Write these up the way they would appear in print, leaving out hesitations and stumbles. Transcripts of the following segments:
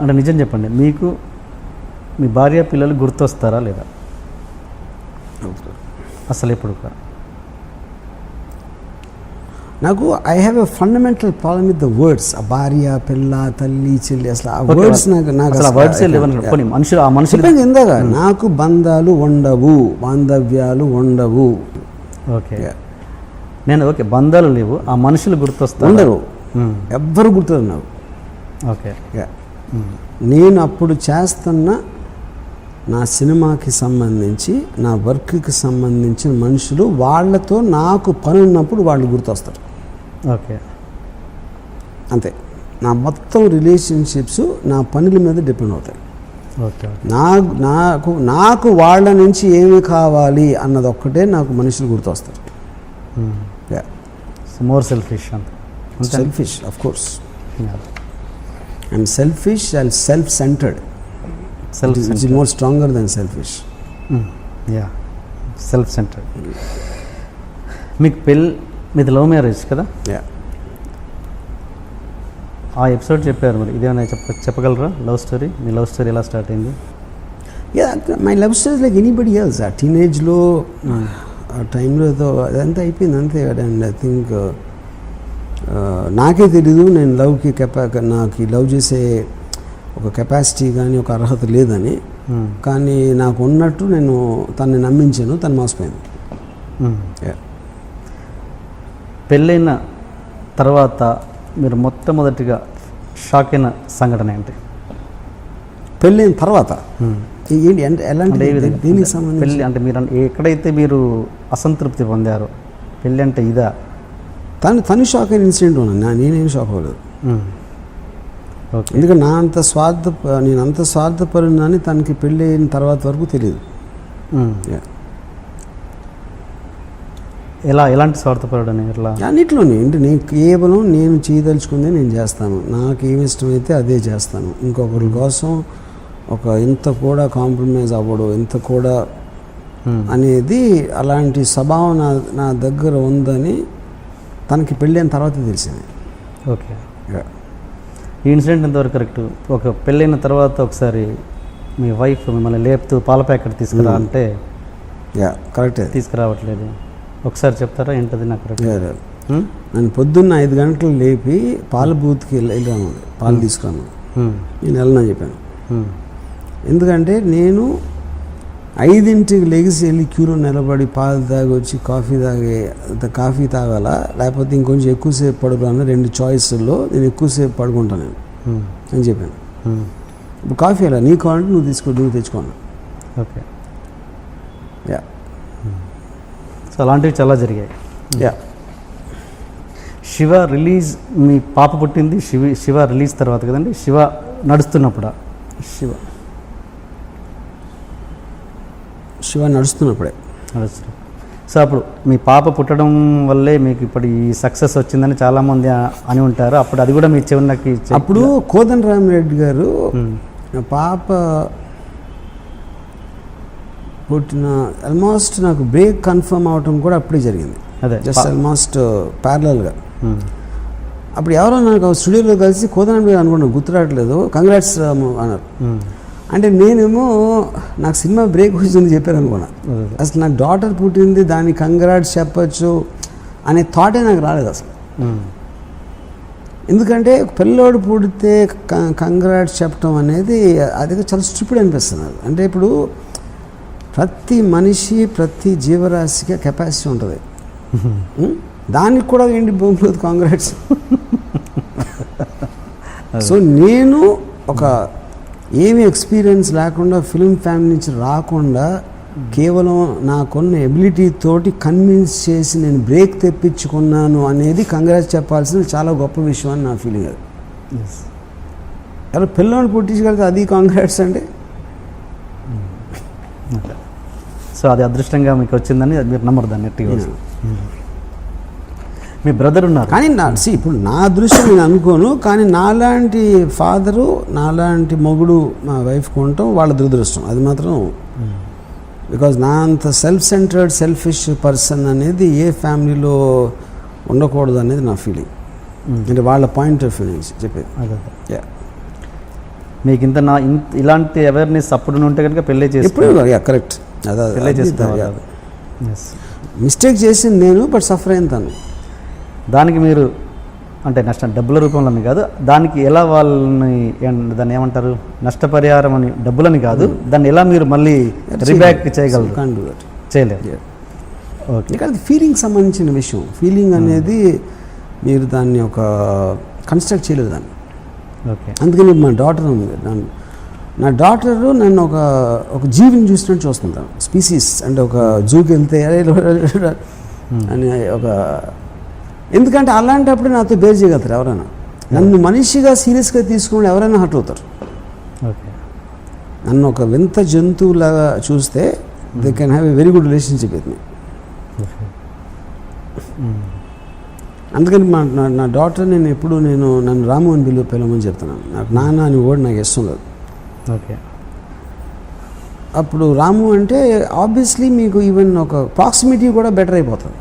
అంటే నిజం చెప్పండి, మీకు మీ భార్య పిల్లలు గుర్తొస్తారా లేదా? అసలు ఎప్పుడు కూడా నాకు I have a fundamental problem with the words. భార్య, పిల్ల, తల్లి, చెల్లి, అసలు ఆ వర్డ్స్ మనుషులు ఇందాక నాకు బంధాలు ఉండవు, బాంధవ్యాలు ఉండవు. ఓకే, నేను ఓకే బంధాలు లేవు, ఆ మనుషులు గుర్తొస్తారు ఉండరు, ఎవ్వరు గుర్తున్నారు నాకు. ఓకే, నేను అప్పుడు చేస్తున్న నా సినిమాకి సంబంధించి, నా వర్క్కి సంబంధించిన మనుషులు, వాళ్ళతో నాకు పని ఉన్నప్పుడు వాళ్ళు గుర్తొస్తారు. ఓకే, అంతే. నా మొత్తం రిలేషన్షిప్స్ నా పనుల మీద డిపెండ్ అవుతాయి. ఓకే, నాకు వాళ్ళ నుంచి ఏమి కావాలి అన్నది ఒక్కటే నాకు మనుషులు గుర్తొస్తారు. More selfish. Selfish, of course. I'm selfish and self centred. It's more stronger than selfish. Yeah, self-centered. మీకు మీది లవ్ మ్యారేజ్ కదా? Yeah. ఆ ఎపిసోడ్ చెప్పారు, మరి ఇదేమైనా చెప్పగలరా? లవ్ స్టోరీ, మీ లవ్ స్టోరీ ఎలా స్టార్ట్ అయింది? Yeah, my love story is like anybody else. ఆ టీనేజ్లో ఆ టైంలో అదంతా అయిపోయింది అంతే. అండ్ ఐ థింక్ నాకే తెలీదు నేను లవ్కి నాకు లవ్ చేసే ఒక కెపాసిటీ కానీ ఒక అర్హత లేదని. కానీ నాకు ఉన్నట్టు నేను తనని నమ్మించాను, తను మోసపోయింది. పెళ్ళైన తర్వాత మీరు మొట్టమొదటిగా షాక్ అయిన సంఘటన ఏంటి? పెళ్ళైన తర్వాత ఏంటి అంటే ఎలాంటి దీనికి సంబంధించి? పెళ్ళి అంటే మీరు ఎక్కడైతే మీరు అసంతృప్తి పొందారో, పెళ్ళి అంటే ఇదా? తను షాక్ అయిన ఇన్సిడెంట్ ఉన్నా, నేనేం షాక్ అవ్వలేదు. ఎందుకంటే నేను అంత స్వార్థపరునని తనకి పెళ్ళి అయిన తర్వాత వరకు తెలియదు. ఎలాంటి స్వార్థపరుడు అని? అన్నిట్లోనే అంటే నేను కేవలం నేను చేయదలుచుకుందే నేను చేస్తాను, నాకు ఏమి ఇష్టమైతే అదే చేస్తాను. ఇంకొకరి కోసం ఇంత కూడా కాంప్రమైజ్ అవ్వడు, ఇంత కూడా అనేది అలాంటి స్వభావం నా దగ్గర ఉందని తనకి పెళ్ళి అయిన తర్వాత తెలిసింది. ఓకే, ఈ ఇన్సిడెంట్ ఎంతవరకు కరెక్ట్? ఒక పెళ్ళైన తర్వాత ఒకసారి మీ వైఫ్ మిమ్మల్ని లేపుతూ పాల ప్యాకెట్ తీసుకురా అంటే కరెక్టే, తీసుకురావట్లేదు. ఒకసారి చెప్తారా ఏంటది? నాకు నన్ను పొద్దున్న 5 గంటలు లేపి పాల బూత్కి వెళ్ళాను, పాలు తీసుకున్నాను. నేను వెళ్ళను చెప్పాను. ఎందుకంటే నేను 5ంటికి లెగిసి వెళ్ళి క్యూలో నిలబడి పాలు తాగి వచ్చి కాఫీ తాగాలా, లేకపోతే ఇంకొంచెం ఎక్కువసేపు పడుకోవాలన్నా 2 చాయిస్లో నేను ఎక్కువసేపు పడుకుంటాను అని చెప్పాను. ఇప్పుడు కాఫీ అలా నీకు కావాలంటే నువ్వు తెచ్చుకోను. ఓకే, సో అలాంటివి చాలా జరిగాయి. శివ రిలీజ్, మీ పాప పుట్టింది శివ రిలీజ్ తర్వాత కదండి? శివ నడుస్తున్నప్పుడా? శివ నడుస్తున్నప్పుడే. సో అప్పుడు మీ పాప పుట్టడం వల్లే మీకు ఇప్పుడు ఈ సక్సెస్ వచ్చిందని చాలామంది అని ఉంటారు. అప్పుడు అది కూడా మీ చెవులకి అప్పుడు కోదండరామిరెడ్డి గారు పాప పుట్టిన ఆల్మోస్ట్ నాకు బ్రేక్ కన్ఫర్మ్ అవటం కూడా అప్పుడే జరిగింది. అదే జస్ట్ ఆల్మోస్ట్ ప్యారలల్గా. అప్పుడు ఎవరో నాకు స్టూడియోలో కలిసి కోదండరామిరెడ్డి గారు అనుకున్నాను, గుర్తురావట్లేదు, కంగ్రాట్స్ అన్నారు. అంటే నేనేమో నాకు సినిమా బ్రేక్ వచ్చిందని చెప్పారు అనుకున్నా. అసలు నాకు డాటర్ పుట్టింది, దానికి కంగ్రాట్స్ చెప్పచ్చు అనే థాటే నాకు రాలేదు అసలు. ఎందుకంటే పిల్లోడు పుడితే కంగ్రాట్స్ చెప్పడం అనేది అది చాలా స్టూపిడ్ అనిపిస్తుంది. అంటే ఇప్పుడు ప్రతి మనిషి, ప్రతి జీవరాశికి కెపాసిటీ ఉంటుంది. దానికి కూడా ఏంటి భూమిలో కాంగ్రాట్స్. సో నేను ఏమీ ఎక్స్పీరియన్స్ లేకుండా, ఫిల్మ్ ఫ్యామిలీ నుంచి రాకుండా, కేవలం నాకున్న ఎబిలిటీ తోటి కన్విన్స్ చేసి నేను బ్రేక్ తెప్పించుకున్నాను అనేది కంగ్రాట్స్ చెప్పాల్సిన చాలా గొప్ప విషయం అని నా ఫీలింగ్. అది ఎవరు పిల్లల్ని పుట్టించగలిగితే అది కాంగ్రాట్స్ అంటే. సో అది అదృష్టంగా మీకు వచ్చిందని మీరు నమ్మరు దాన్ని. మీ బ్రదర్ ఉన్నారు కానీ ఇప్పుడు నా అదృష్టం నేను అనుకోను, కానీ నాలాంటి ఫాదరు, నాలాంటి మొగుడు మా వైఫ్కి ఉండటం వాళ్ళ దురదృష్టం. అది మాత్రం బికాజ్ నా అంత సెల్ఫ్ సెంటర్డ్, సెల్ఫిష్ పర్సన్ అనేది ఏ ఫ్యామిలీలో ఉండకూడదు అనేది నా ఫీలింగ్. అంటే వాళ్ళ పాయింట్ ఆఫ్ వ్యూ నుంచి చెప్పేది. మీకు ఇలాంటి అవేర్నెస్ అప్పుడు ఉంటే కనుక పెళ్ళి ఎప్పుడు కరెక్ట్ పెళ్ళి చేసుకోవాలి. మిస్టేక్ చేసింది నేను, బట్ సఫర్ అయిన తను. దానికి మీరు అంటే డబ్బుల రూపంలోని కాదు, దానికి ఎలా వాళ్ళని దాన్ని ఏమంటారు, నష్టపరిహారం అని డబ్బులని కాదు, దాన్ని ఎలా మీరు మళ్ళీ రీబ్యాక్ చేయగలరు? చేయలేరు. ఓకే, ఇక్కడ అది ఫీలింగ్ సంబంధించిన విషయం. ఫీలింగ్ అనేది మీరు దాన్ని ఒక కన్స్ట్రక్ట్ చేయలేదు దాన్ని. ఓకే, అందుకని మా డాటర్ ఉంది, నా డాటరు నన్ను ఒక జీవిని చూసినట్టు చూస్తుంటాను. స్పీసీస్ అంటే ఒక జూకి వెళ్తే అని ఎందుకంటే అలాంటప్పుడు నాతో బేర్ చేయగలుగుతారు ఎవరైనా. నన్ను మనిషిగా సీరియస్గా తీసుకుని ఎవరైనా హర్ట్ అవుతారు. ఓకే, నన్ను ఒక వింత జంతువులాగా చూస్తే they can have a very good relationship with me. అందుకని నా డాటర్ నన్ను రాము అని పిలవమని చెప్తున్నాను. నాకు నాన్న అని వర్డ్ నాకు ఇష్టం లేదు. ఓకే, అప్పుడు రాము అంటే ఆబ్వియస్లీ మీకు ఈవెన్ ఒక ప్రాక్సిమిటీ కూడా బెటర్ అయిపోతుంది.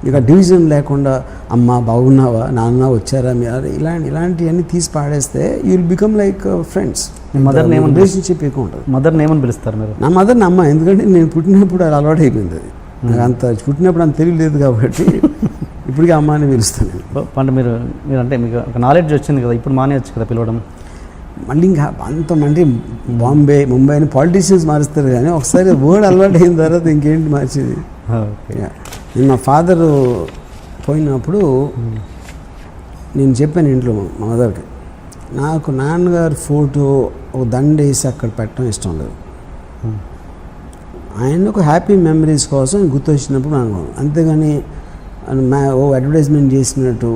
ఇక డివిజన్ లేకుండా అమ్మ బాగున్నావా, నాన్న వచ్చారా, మీరు ఇలాంటివన్నీ తీసి పాడేస్తే you will become like friends. Mother name relationship ఎక్కువ ఉంటుంది. మదర్ నేమని పిలుస్తారు మీరు? నా మదర్ నా అమ్మ, ఎందుకంటే నేను పుట్టినప్పుడు అది అలవాటు అయిపోయింది. అది నాకు అంత పుట్టినప్పుడు అంత తెలియలేదు కాబట్టి ఇప్పటికీ అమ్మ అని పిలుస్తాను. అంటే మీరు అంటే మీకు ఒక నాలెడ్జ్ వచ్చింది కదా, ఇప్పుడు మానేయచ్చు కదా పిలవడం. మళ్ళీ ఇంకా అంతమంది ముంబై అని పాలిటీషియన్స్ మారుస్తారు, కానీ ఒకసారి వర్డ్ అలవాటు అయిన తర్వాత ఇంకేంటి మార్చేది. నేను మా ఫాదరు పోయినప్పుడు నేను చెప్పాను ఇంట్లో మా మదర్కి, నాకు నాన్నగారి ఫోటో ఒక దండ వేసి అక్కడ పెట్టడం ఇష్టం లేదు. ఆయన ఒక హ్యాపీ మెమరీస్ కోసం గుర్తొచ్చినప్పుడు అనుకోను, అంతేగాని అడ్వర్టైజ్మెంట్ చేసినట్టు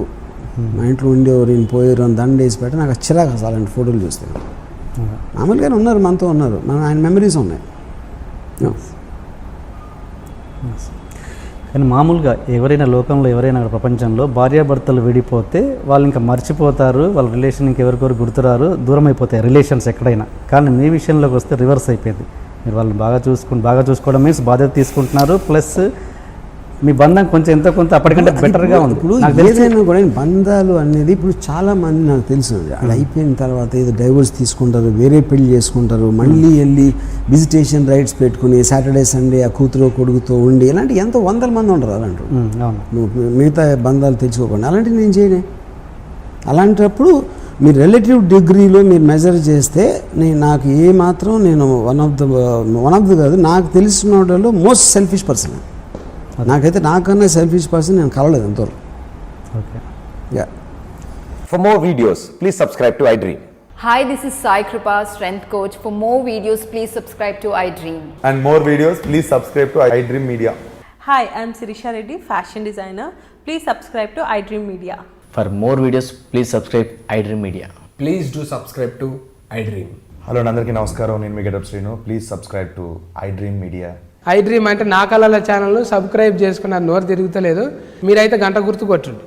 మా ఇంట్లో ఉండేవారు నేను పోయారు అని దండ వేసి పెట్ట నాకు చిరాకు అసలు అలాంటి ఫోటోలు చూస్తే. మామూలుగానే ఉన్నారు, మనతో ఉన్నారు, ఆయన మెమరీస్ ఉన్నాయి. కానీ మామూలుగా లోకంలో ఎవరైనా ప్రపంచంలో భార్యాభర్తలు విడిపోతే వాళ్ళు ఇంకా మర్చిపోతారు, వాళ్ళ రిలేషన్ ఇంకెవరికొరు గుర్తురారు, దూరం అయిపోతాయి రిలేషన్స్ ఎక్కడైనా. కానీ మీ విషయంలోకి వస్తే రివర్స్ అయిపోయింది. మీరు వాళ్ళని బాగా చూసుకోవడం మీన్స్ బాధ్యత తీసుకుంటున్నారు, ప్లస్ మీ బంధం కొంచెం ఎంతో కొంత అప్పటికంటే బెటర్గా ఉంది. ఇప్పుడు ఏదైనా కూడా బంధాలు అనేది ఇప్పుడు చాలా మంది నాకు తెలుసు, అది అయిపోయిన తర్వాత ఏదో డైవోర్స్ తీసుకుంటారు, వేరే పెళ్లి చేసుకుంటారు, మళ్ళీ వెళ్ళి విజిటేషన్ రైట్స్ పెట్టుకుని సాటర్డే సండే ఆ కూతురు కొడుకుతో ఉండి ఇలాంటి ఎంతో వందల మంది ఉంటారు అలాంటి. నువ్వు మిగతా బంధాలు తెచ్చుకోకుండా అలాంటివి నేను చేయనే. అలాంటప్పుడు మీరు రిలేటివ్ డిగ్రీలో మీరు మెజర్ చేస్తే నాకు ఏమాత్రం నేను వన్ ఆఫ్ ద కాదు, నాకు తెలిసిన వాళ్ళలో మోస్ట్ సెల్ఫిష్ పర్సన్. నాకైతే నాకన్నా సెల్ఫిష్ పర్సన్ నేను కలవలేదు అంతవరకు. Yeah. For more videos, please subscribe to iDream. Hi, this is Sai Kripa, strength coach. For more videos, please subscribe to iDream. And more videos, please subscribe to iDream Media. Hi, I'm Sirisha Reddy, fashion designer. Please subscribe to iDream Media. For more videos, please subscribe iDream Media. Please do subscribe to iDream. Hello అందరికీ నమస్కారం, నేను మీ Getup Srinu. Please subscribe to iDream Media. iDream అంటే నా కళల channel subscribe చేసుకున్న నోరు తిరుగుతలేదు, మీరైతే గంట గుర్తు కొట్టండి.